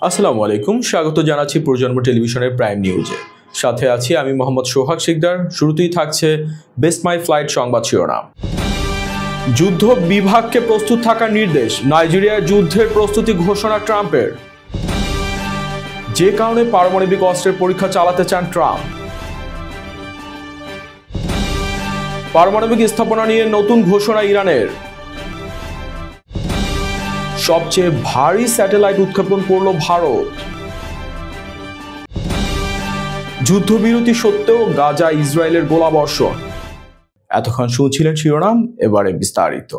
আসসালামু আলাইকুম, স্বাগত জানাচ্ছি প্রজন্ম টেলিভিশনের প্রাইম নিউজে। সাথে আছি আমি মোহাম্মদ সোহাগ শিকদার। শুরুতেই থাকছে বেস্ট মাই ফ্লাইট সংবাদ শিরোনাম। যুদ্ধ বিভাগকে প্রস্তুত থাকার নির্দেশ, নাইজেরিয়ায় যুদ্ধের প্রস্তুতি ঘোষণা ট্রাম্পের। যে কারণে পারমাণবিক অস্ত্রের পরীক্ষা চালাতে চান ট্রাম্প। পারমাণবিক স্থাপনা নিয়ে নতুন ঘোষণা ইরানের। সবচেয়ে ভারী স্যাটেলাইট উৎক্ষেপণ করল ভারত। যুদ্ধবিরতি সত্ত্বেও গাজা ইসরায়েলের গোলাবর্ষণ। এতক্ষণ শুনছিলেন শিরোনাম, এবারে বিস্তারিত।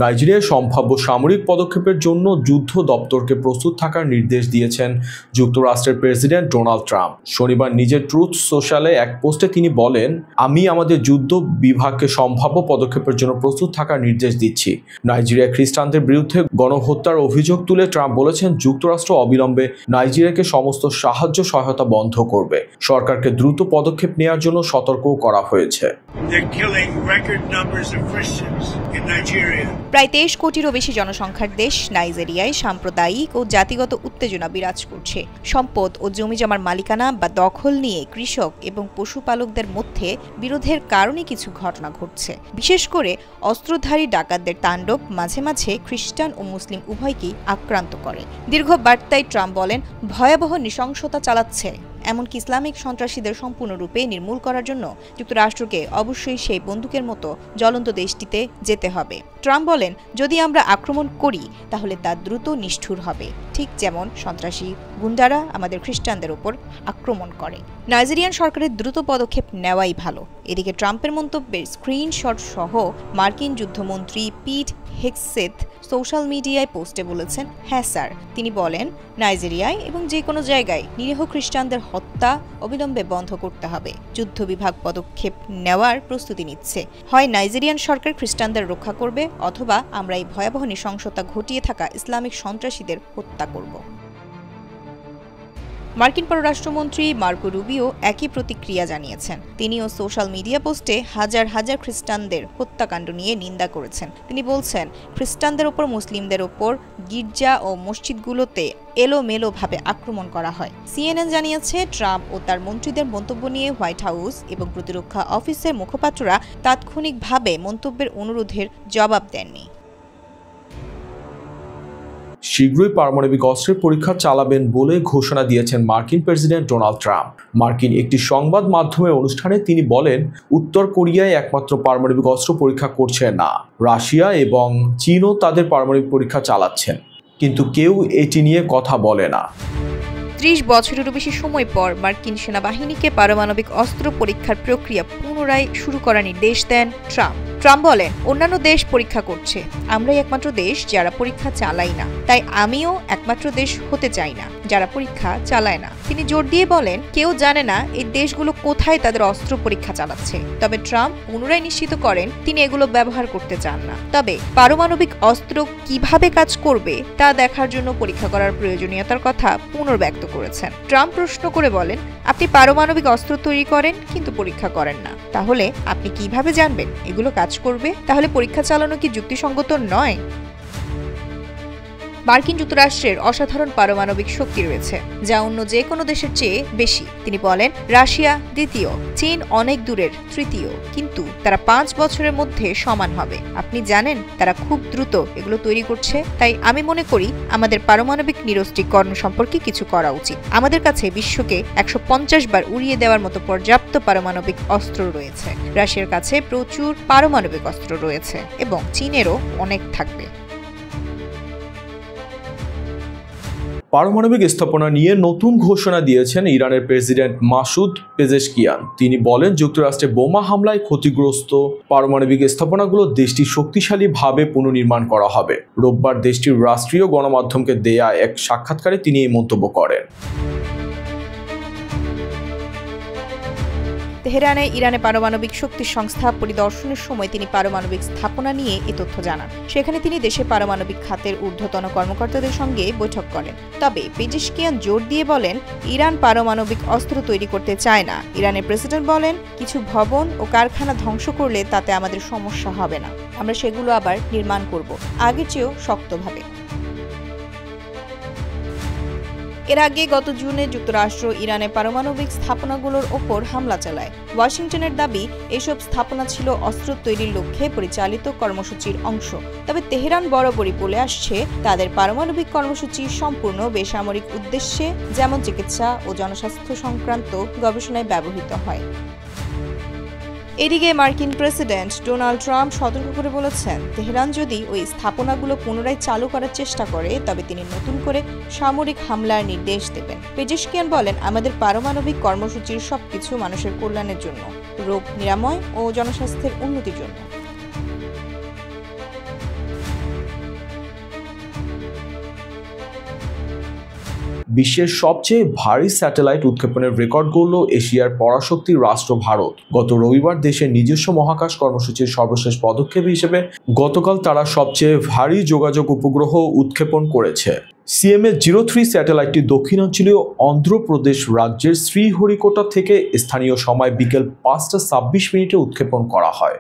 নাইজেরিয়ায় সম্ভাব্য সামরিক পদক্ষেপের জন্য যুদ্ধ দপ্তরকে প্রস্তুত থাকার নির্দেশ দিয়েছেন যুক্তরাষ্ট্রের প্রেসিডেন্ট ডোনাল্ড ট্রাম্প। শনিবার নিজের ট্রুথ সোশ্যালে এক পোস্টে তিনি বলেন, আমি আমাদের যুদ্ধ বিভাগকে সম্ভাব্য পদক্ষেপের জন্য প্রস্তুত থাকার নির্দেশ দিচ্ছি। নাইজেরিয়া খ্রিস্টানদের বিরুদ্ধে গণহত্যার অভিযোগ তুলে ট্রাম্প বলেছেন, যুক্তরাষ্ট্র অবিলম্বে নাইজেরিয়াকে সমস্ত সাহায্য সহায়তা বন্ধ করবে। সরকারকে দ্রুত পদক্ষেপ নেওয়ার জন্য সতর্কও করা হয়েছে। প্রায় 23 কোটিরও বেশি জনসংখ্যার দেশ নাইজেরিয়ায় সাম্প্রদায়িক ও জাতিগত উত্তেজনা বিরাজ করছে। সম্পদ ও জমিজমার মালিকানা বা দখল নিয়ে কৃষক এবং পশুপালকদের মধ্যে বিরোধের কারণে কিছু ঘটনা ঘটছে। বিশেষ করে অস্ত্রধারী ডাকাতদের তাণ্ডব মাঝে মাঝে খ্রিস্টান ও মুসলিম উভয়কেই আক্রান্ত করে। দীর্ঘ বার্তায় ট্রাম্প বলেন, ভয়াবহ নৃশংসতা চালাচ্ছে, এমনকি ইসলামিক সন্ত্রাসীদের সম্পূর্ণরূপে নির্মূল করার জন্য যুক্তরাষ্ট্রকে অবশ্যই সেই বন্দুকের মতো জ্বলন্ত দেশটিতে যেতে হবে। ট্রাম্প বলেন, যদি আমরা আক্রমণ করি তাহলে তা দ্রুত নিষ্ঠুর হবে, ঠিক যেমন সন্ত্রাসী গুন্ডারা আমাদের খ্রিস্টানদের উপর আক্রমণ করে। নাইজেরিয়ান সরকারের দ্রুত পদক্ষেপ নেওয়াই ভালো। এদিকে ট্রাম্পের মন্তব্যের স্ক্রিনশট সহ মার্কিন যুদ্ধমন্ত্রী পিট হেগসেথ সোশ্যাল মিডিয়ায় পোস্টে বলেছেন, হ্যাঁ স্যার। তিনি বলেন, নাইজেরিয়ায় এবং যে কোনো জায়গায় নিরীহ খ্রিস্টানদের হত্যা অবিলম্বে বন্ধ করতে হবে। যুদ্ধ বিভাগ পদক্ষেপ নেওয়ার প্রস্তুতি নিচ্ছে। হয় নাইজেরিয়ান সরকার খ্রিস্টানদের রক্ষা করবে, অথবা আমরা এই ভয়াবহ নৃশংসতা ঘটিয়ে থাকা ইসলামিক সন্ত্রাসীদের হত্যা করব। মার্কিন পররাষ্ট্রমন্ত্রী মার্কো রুবিও একই প্রতিক্রিয়া জানিয়েছেন। তিনিও সোশ্যাল মিডিয়া পোস্টে হাজার হাজার খ্রিস্টানদের হত্যাকাণ্ড নিয়ে নিন্দা করেছেন। তিনি বলছেন, খ্রিস্টানদের ওপর মুসলিমদের ওপর গির্জা ও মসজিদগুলোতে এলোমেলোভাবে আক্রমণ করা হয়। সিএনএন জানিয়েছে, ট্রাম্প ও তার মন্ত্রীদের মন্তব্য নিয়ে হোয়াইট হাউস এবং প্রতিরক্ষা অফিসের মুখপাত্ররা তাৎক্ষণিকভাবে মন্তব্যের অনুরোধের জবাব দেননি। শীঘ্রই পারমাণবিক অস্ত্রের পরীক্ষা চালাবেন বলে ঘোষণা দিয়েছেন মার্কিন প্রেসিডেন্ট ডোনাল্ড ট্রাম্প। মার্কিন একটি সংবাদ মাধ্যমের অনুষ্ঠানে তিনি বলেন, উত্তর কোরিয়ায় একমাত্র পারমাণবিক অস্ত্র পরীক্ষা করছে না, রাশিয়া এবং চীনও তাদের পারমাণবিক পরীক্ষা চালাচ্ছেন, কিন্তু কেউ এটি নিয়ে কথা বলে না। 30 বছরেরও বেশি সময় পর মার্কিন সেনাবাহিনীকে পারমাণবিক অস্ত্র পরীক্ষার প্রক্রিয়া পুনরায় শুরু করার নির্দেশ দেন ট্রাম্প। ট্রাম্প বলেন, অন্যান্য দেশ পরীক্ষা করছে, আমরাই একমাত্র দেশ যারা পরীক্ষা চালাই না, তাই আমিও একমাত্র দেশ হতে চাই না যারা পরীক্ষা চালায় না। তিনি জোর দিয়ে বলেন, কেউ জানে না এই দেশগুলো কোথায় তাদের অস্ত্র পরীক্ষা চালাচ্ছে। তবে ট্রাম্প পুনরায় নিশ্চিত করেন তিনি এগুলো ব্যবহার করতে চান না। তবে পারমাণবিক অস্ত্র কিভাবে কাজ করবে তা দেখার জন্য পরীক্ষা করার প্রয়োজনীয়তার কথা পুনর্ব্যক্ত করেছেন। ট্রাম্প প্রশ্ন করে বলেন, আপনি পারমাণবিক অস্ত্র তৈরি করেন কিন্তু পরীক্ষা করেন না, তাহলে আপনি কিভাবে জানবেন এগুলো কাজ করবে? তাহলে পরীক্ষা চালানো কি যুক্তিসঙ্গত নয়? মার্কিন যুক্তরাষ্ট্রের অসাধারণ পারমাণবিক শক্তি রয়েছে, যা অন্য যে কোনো দেশের চেয়ে বেশি। তিনি বলেন, রাশিয়া দ্বিতীয়, চীন অনেক দূরের তৃতীয়, কিন্তু তারা 5 বছরের মধ্যে সমান হবে। আপনি জানেন তারা খুব দ্রুত এগুলো তৈরি করছে। তাই আমি মনে করি আমাদের পারমাণবিক নিরস্ত্রীকরণ সম্পর্কে কিছু করা উচিত। আমাদের কাছে বিশ্বকে 150 বার উড়িয়ে দেওয়ার মতো পর্যাপ্ত পারমাণবিক অস্ত্র রয়েছে। রাশিয়ার কাছে প্রচুর পারমাণবিক অস্ত্র রয়েছে এবং চীনেরও অনেক থাকবে। পারমাণবিক স্থাপনা নিয়ে নতুন ঘোষণা দিয়েছেন ইরানের প্রেসিডেন্ট মাসুদ পেজেশকিয়ান। তিনি বলেন, যুক্তরাষ্ট্রে বোমা হামলায় ক্ষতিগ্রস্ত পারমাণবিক স্থাপনাগুলো দেশটির শক্তিশালীভাবে পুনর্নির্মাণ করা হবে। রোববার দেশটির রাষ্ট্রীয় গণমাধ্যমকে দেয়া এক সাক্ষাৎকারে তিনি এই মন্তব্য করেন। তেহরানে ইরানে পারমাণবিক শক্তি সংস্থা পরিদর্শনের সময় তিনি পারমাণবিক স্থাপনা নিয়ে এ তথ্য জানান। সেখানে তিনি দেশে পারমাণবিক খাতের ঊর্ধ্বতন কর্মকর্তাদের সঙ্গে বৈঠক করেন। তবে পেজেশকিয়ান জোর দিয়ে বলেন, ইরান পারমাণবিক অস্ত্র তৈরি করতে চায় না। ইরানের প্রেসিডেন্ট বলেন, কিছু ভবন ও কারখানা ধ্বংস করলে তাতে আমাদের সমস্যা হবে না, আমরা সেগুলো আবার নির্মাণ করব, আগের চেয়েও শক্তভাবে। এর আগে গত জুনে যুক্তরাষ্ট্র ইরানের পারমাণবিক স্থাপনাগুলোর ওপর হামলা চালায়। ওয়াশিংটনের দাবি, এসব স্থাপনা ছিল অস্ত্র তৈরির লক্ষ্যে পরিচালিত কর্মসূচির অংশ। তবে তেহরান বরাবরই বলে আসছে, তাদের পারমাণবিক কর্মসূচি সম্পূর্ণ বেসামরিক উদ্দেশ্যে, যেমন চিকিৎসা ও জনস্বাস্থ্য সংক্রান্ত গবেষণায় ব্যবহৃত হয়। এদিকে মার্কিন প্রেসিডেন্ট ডোনাল্ড ট্রাম্প সতর্ক করে বলেছেন, তেহরান যদি ওই স্থাপনাগুলো পুনরায় চালু করার চেষ্টা করে তবে তিনি নতুন করে সামরিক হামলার নির্দেশ দেবেন। পেজেশকিয়ান বলেন, আমাদের পারমাণবিক কর্মসূচির সবকিছু মানুষের কল্যাণের জন্য, রোগ নিরাময় ও জনস্বাস্থ্যের উন্নতির জন্য। বিশ্বের সবচেয়ে ভারী স্যাটেলাইট উৎক্ষেপণের রেকর্ড গড়ল এশিয়ার পরাশক্তি রাষ্ট্র ভারত। গত রবিবার দেশের নিজস্ব মহাকাশ কর্মসূচির সর্বশেষ পদক্ষেপ হিসেবে গতকাল তারা সবচেয়ে ভারী যোগাযোগ উপগ্রহ উৎক্ষেপণ করেছে। CMS-03 স্যাটেলাইটটি দক্ষিণাঞ্চলীয় অন্ধ্রপ্রদেশ রাজ্যের শ্রীহরিকোটা থেকে স্থানীয় সময় বিকেল 5:26 উৎক্ষেপণ করা হয়।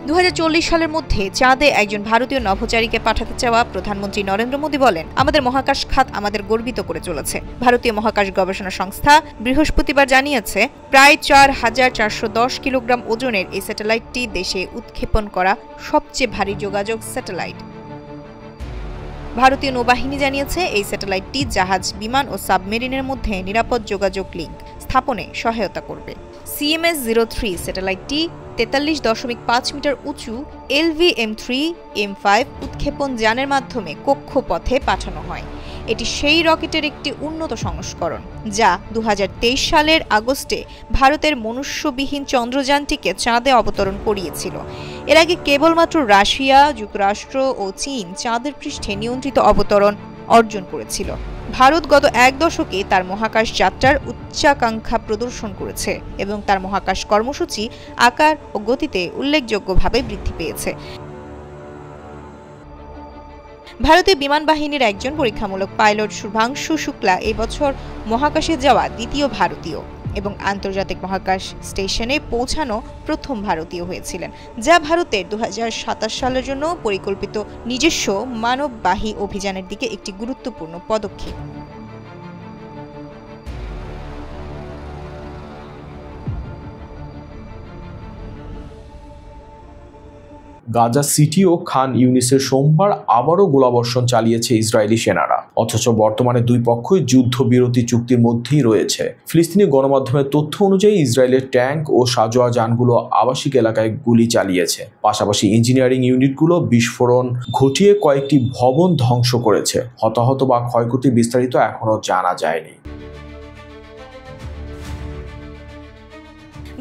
2040 সালের মধ্যে চাঁদে একজন ভারতীয় নভোচারীকে পাঠাতে চাওয়া প্রধানমন্ত্রী নরেন্দ্র মোদী বলেন, আমাদের মহাকাশ খাত আমাদের গর্বিত করে চলেছে। ভারতীয় মহাকাশ গবেষণা সংস্থা বৃহস্পতিবার জানিয়েছে, প্রায় 4,410 কিলোগ্রাম ওজনের এই স্যাটেলাইটটি দেশে উৎক্ষেপণ করা সবচেয়ে ভারী যোগাযোগ স্যাটেলাইট। ভারতীয় নৌবাহিনী জানিয়েছে, এই স্যাটেলাইটটি জাহাজ, বিমান ও সাবমেরিনের মধ্যে নিরাপদ যোগাযোগ লিঙ্ক স্থাপনে সহায়তা করবে। CMS-03 স্যাটেলাইটটি 43.5 মিটার উঁচু LVM-3M5 উৎক্ষেপণ যানের মাধ্যমে কক্ষপথে পাঠানো হয়। এটি সেই রকেটের একটি উন্নত সংস্করণ, যা 2023 সালের আগস্টে ভারতের মনুষ্যবিহীন চন্দ্রযানটিকে চাঁদে অবতরণ করিয়েছিল। এর আগে কেবলমাত্র রাশিয়া, যুক্তরাষ্ট্র ও চীন চাঁদের পৃষ্ঠে নিয়ন্ত্রিত অবতরণ অর্জন করেছিল। ভারত গত এক দশকে তার মহাকাশ যাত্রার উচ্চাকাঙ্ক্ষা প্রদর্শন করেছে এবং তার মহাকাশ কর্মসূচি আকার ও গতিতে উল্লেখযোগ্যভাবে বৃদ্ধি পেয়েছে। ভারতীয় বিমান বাহিনীর একজন পরীক্ষামূলক পাইলট শুভাংশু শুক্লা এই বছর মহাকাশে যাওয়া দ্বিতীয় ভারতীয় এবং আন্তর্জাতিক মহাকাশ স্টেশনে পৌঁছানো প্রথম ভারতীয় হয়েছিলেন, যা ভারতের 2027 সালের জন্য পরিকল্পিত নিজস্ব মানববাহী অভিযানের দিকে একটি গুরুত্বপূর্ণ পদক্ষেপ। গাজা সিটি ও খান ইউনিসের সোমবার আবারও গোলাবর্ষণ চালিয়েছে ইসরায়েলি সেনারা। অথচ বর্তমানে দুই পক্ষই যুদ্ধবিরতি চুক্তির মধ্যেই রয়েছে। ফিলিস্তিনি গণমাধ্যমের তথ্য অনুযায়ী ইসরায়েলের ট্যাঙ্ক ও সাঁজোয়া যানগুলো আবাসিক এলাকায় গুলি চালিয়েছে। পাশাপাশি ইঞ্জিনিয়ারিং ইউনিটগুলো বিস্ফোরণ ঘটিয়ে কয়েকটি ভবন ধ্বংস করেছে। হতাহত বা ক্ষয়ক্ষতি বিস্তারিত এখনও জানা যায়নি।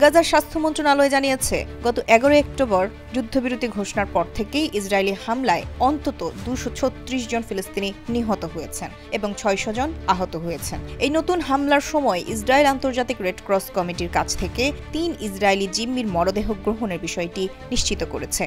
গাজার স্বাস্থ্য মন্ত্রণালয় জানিয়েছে, গত 11 অক্টোবর যুদ্ধবিরতি ঘোষণার পর থেকেই ইসরায়েলি হামলায় অন্তত 236 জন ফিলিস্তিনি নিহত হয়েছেন এবং 600 জন আহত হয়েছেন। এই নতুন হামলার সময় ইসরায়েল আন্তর্জাতিক রেড ক্রস কমিটির কাছ থেকে 3 ইসরায়েলি জিম্মির মরদেহ গ্রহণের বিষয়টি নিশ্চিত করেছে।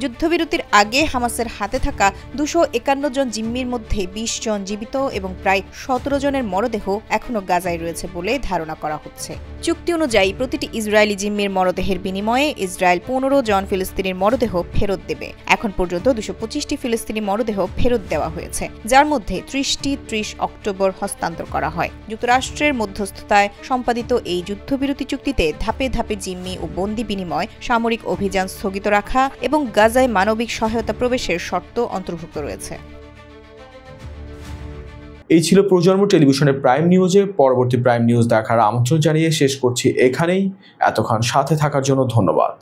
যুদ্ধবিরতির আগে হামাসের হাতে থাকা 251 জন জিম্মির মধ্যে 20 জন জীবিত এবং প্রায় 17 জনের মরদেহ এখনও গাজায় রয়েছে বলে ধারণা করা হচ্ছে। চুক্তি অনুযায়ী প্রতিটি ইসরায়েলি জিম্মির মরদেহের বিনিময়ে ইসরায়েল 15 জন ফিলিস্তিনির মরদেহ ফেরত দেবে। এখন পর্যন্ত 225টি ফিলিস্তিনি মরদেহ ফেরত দেওয়া হয়েছে, যার মধ্যে 30টি 30 অক্টোবর হস্তান্তর করা হয়। যুক্তরাষ্ট্রের মধ্যস্থতায় সম্পাদিত এই যুদ্ধবিরতি চুক্তিতে ধাপে ধাপে জিম্মি ও বন্দি বিনিময়, সামরিক অভিযান স্থগিত রাখা এবং গাজায় মানবিক সহায়তা প্রবেশের শর্ত অন্তর্ভুক্ত রয়েছে। এই ছিল প্রজন্ম টেলিভিশনের প্রাইম নিউজে। পরবর্তী প্রাইম নিউজ দেখার আমন্ত্রণ জানিয়ে শেষ করছি এখানেই। এতক্ষণ সাথে থাকার জন্য ধন্যবাদ।